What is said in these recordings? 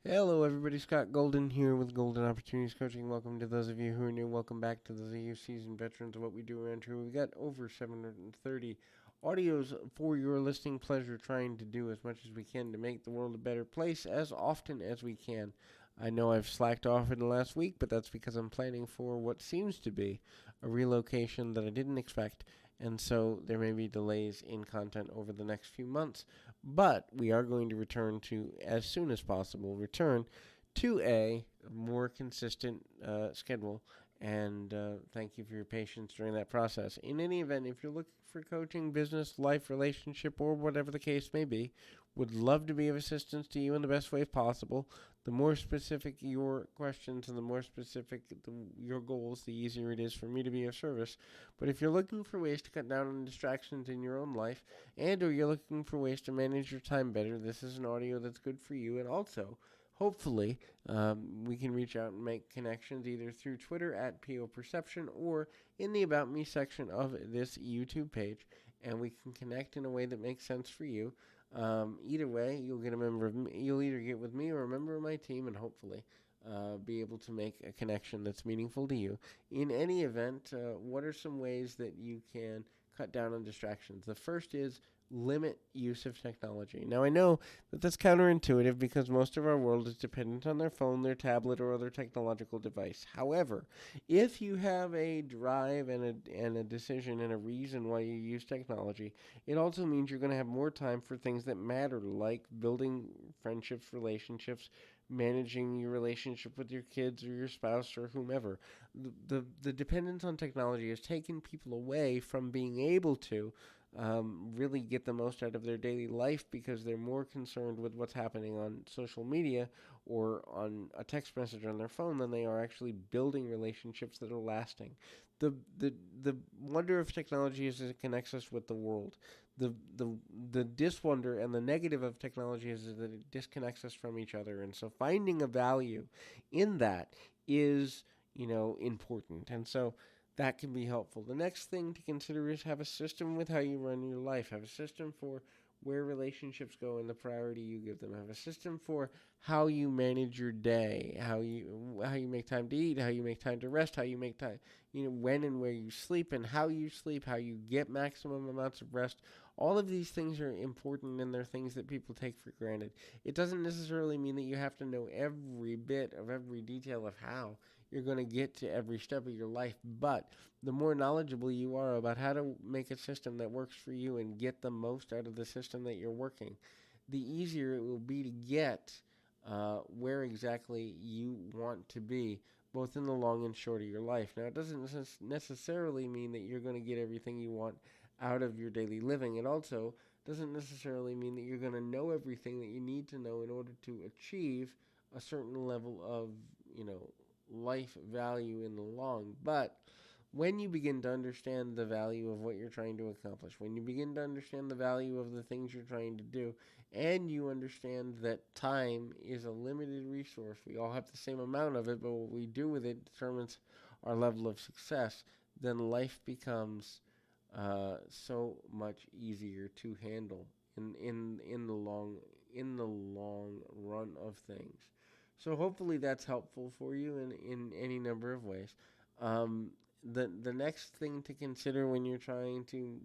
Hello, everybody. Scott Golden here with Golden Opportunities Coaching. Welcome to those of you who are new. Welcome back to those of you seasoned veterans of what we do around here. We've got over 730 audios for your listening pleasure, trying to do as much as we can to make the world a better place as often as we can. I know I've slacked off in the last week, but that's because I'm planning for what seems to be a relocation that I didn't expect, and so there may be delays in content over the next few months. But we are going to return to, as soon as possible, return to a more consistent schedule. And thank you for your patience during that process. In any event, if you're looking for coaching, business, life, relationship, or whatever the case may be, would love to be of assistance to you in the best way possible. The more specific your questions and the more specific your goals, the easier it is for me to be of service. But if you're looking for ways to cut down on distractions in your own life, and or you're looking for ways to manage your time better, this is an audio that's good for you. And also, hopefully, we can reach out and make connections either through Twitter at PO Perception or in the About Me section of this YouTube page, and we can connect in a way that makes sense for you. Either way, you'll get a member of me, you'll either get with me or a member of my team, and hopefully be able to make a connection that's meaningful to you. In any event, what are some ways that you can cut down on distractions? The first is limit use of technology. Now, I know that that's counterintuitive because most of our world is dependent on their phone, their tablet, or other technological device. However, if you have a drive and a decision and a reason why you use technology, it also means you're going to have more time for things that matter, like building friendships, relationships, managing your relationship with your kids or your spouse or whomever. The dependence on technology has taken people away from being able to really get the most out of their daily life because they're more concerned with what's happening on social media or on a text message on their phone than they are actually building relationships that are lasting. The the the wonder of technology is that it connects us with the world. The the the diswonder and the negative of technology is that it disconnects us from each other. And so finding a value in that is, important. And so that can be helpful. The next thing to consider is have a system with how you run your life. Have a system for where relationships go and the priority you give them. Have a system for how you manage your day, how you make time to eat, how you make time to rest, how you make time, when and where you sleep and how you sleep, how you get maximum amounts of rest. All of these things are important and they're things that people take for granted. It doesn't necessarily mean that you have to know every bit of every detail of how you're going to get to every step of your life, but the more knowledgeable you are about how to make a system that works for you and get the most out of the system that you're working, the easier it will be to get where exactly you want to be, both in the long and short of your life. Now, it doesn't necessarily mean that you're going to get everything you want out of your daily living. It also doesn't necessarily mean that you're going to know everything that you need to know in order to achieve a certain level of, life value in the long. But when you begin to understand the value of what you're trying to accomplish, when you begin to understand the value of the things you're trying to do, and you understand that time is a limited resource, we all have the same amount of it, but what we do with it determines our level of success, then life becomes so much easier to handle in the long run of things. So hopefully that's helpful for you in any number of ways. Um, the next thing to consider when you're trying to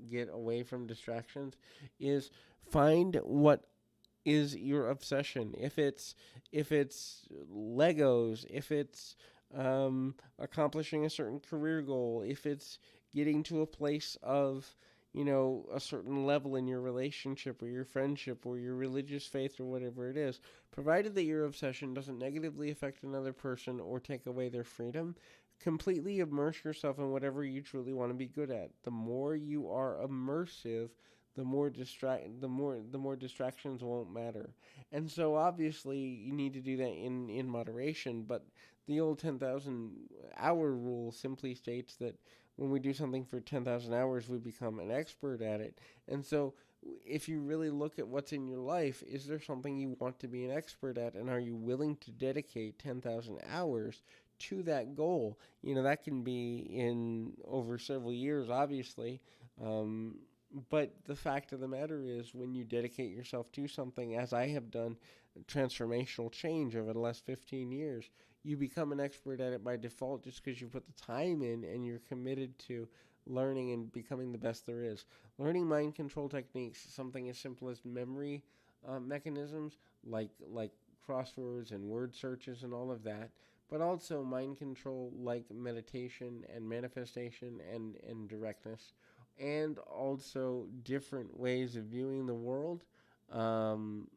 get away from distractions is find what is your obsession. If it's Legos, if it's accomplishing a certain career goal, if it's getting to a place of a certain level in your relationship or your friendship or your religious faith or whatever it is, provided that your obsession doesn't negatively affect another person or take away their freedom, completely immerse yourself in whatever you truly want to be good at. The more you are immersive, the more distractions won't matter. And so obviously you need to do that in moderation, but the old 10,000 hour rule simply states that when we do something for 10,000 hours, we become an expert at it. And so if you really look at what's in your life, is there something you want to be an expert at? And are you willing to dedicate 10,000 hours to that goal? That can be in over several years, obviously. Um, But the fact of the matter is, when you dedicate yourself to something, as I have done, transformational change over the last 15 years, you become an expert at it by default just because you put the time in and you're committed to learning and becoming the best there is. Learning mind control techniques, something as simple as memory mechanisms, like crosswords and word searches and all of that, but also mind control like meditation and manifestation and directness, and also different ways of viewing the world, um,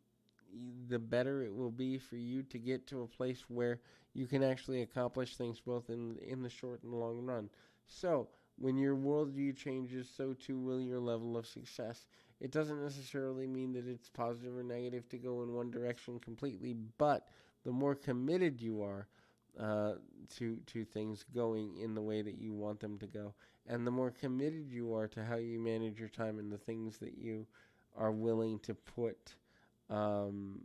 the better it will be for you to get to a place where you can actually accomplish things both in the short and the long run. So, when your worldview changes, so too will your level of success. It doesn't necessarily mean that it's positive or negative to go in one direction completely, but the more committed you are uh, to things going in the way that you want them to go, and the more committed you are to how you manage your time and the things that you are willing to put, um,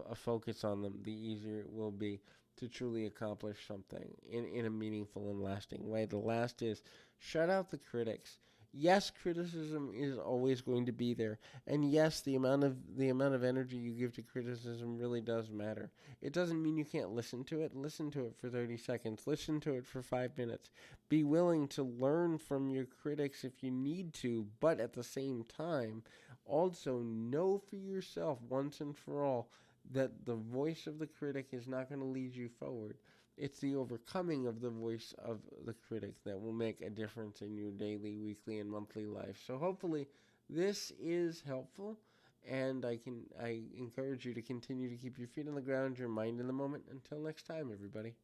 a focus on them, the easier it will be to truly accomplish something in a meaningful and lasting way. The last is shut out the critics. Yes, criticism is always going to be there, and yes, the amount of energy you give to criticism really does matter. It doesn't mean you can't listen to it. Listen to it for 30 seconds. Listen to it for 5 minutes. Be willing to learn from your critics if you need to, but at the same time, also know for yourself once and for all that the voice of the critic is not going to lead you forward. It's the overcoming of the voice of the critic that will make a difference in your daily, weekly, and monthly life. So hopefully this is helpful, and I encourage you to continue to keep your feet on the ground, your mind in the moment. Until next time, everybody.